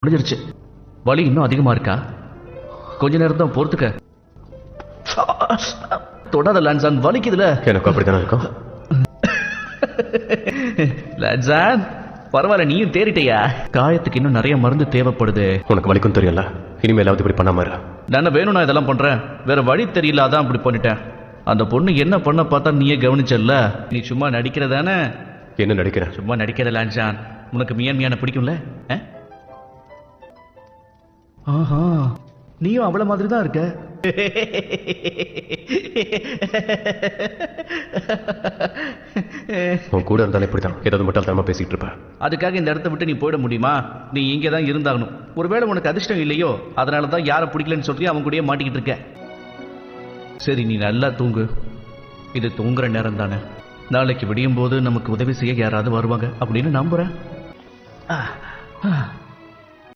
முடிஞ்சிருச்சு. வலி இன்னும் அதிகமா இருக்கா? கொஞ்ச நேரம் தான் பொறுத்துக்க. தொடாத லான்சான், வலிக்குதுல. எனக்கு அப்படித்தானே இருக்கும். லான்சான் பரவாயில்ல, நீயும் தேறிட்டையா? காயத்துக்கு இன்னும் நிறைய மருந்து தேவைப்படுது. உனக்கு வலிக்கும் தெரியல, இனிமேலாவது இப்படி பண்ணாம இரு. நான் வேணும், நான் இதெல்லாம் பண்றேன். வேற வழி தெரியல, அதான் அப்படி பண்ணிட்டேன். அந்த பொண்ணு என்ன பண்ண பார்த்தா நீயே கவனிச்சல்ல. நீ சும்மா நடிக்கிறதானே? என்ன நடிக்கிறேன்? சும்மா நடிக்கிற லான்சான். உனக்கு மியான் பிடிக்கும்ல? ஆஹா, நீயும் அவள மாதிரி தான் இருக்க. உன் கூட இருந்தாலே இப்படிதான் ஏதாவது மட்டும் தரமா பேசிட்டு இருப்ப. அதுக்காக இந்த இடத்த விட்டு நீ போயிட முடியுமா? நீ இங்கே தான் இருந்தாகணும். ஒருவேளை உனக்கு அதிர்ஷ்டம் இல்லையோ, அதனால தான் யாரை பிடிக்கலன்னு சொல்லி அவன் கூடயே மாட்டிக்கிட்டு இருக்க. சரி, நீ நல்லா தூங்கு. இது தூங்குற நேரம் தானே. நாளைக்கு விடியும் போது நமக்கு உதவி செய்ய யாராவது வருவாங்க அப்படின்னு நம்புறேன்.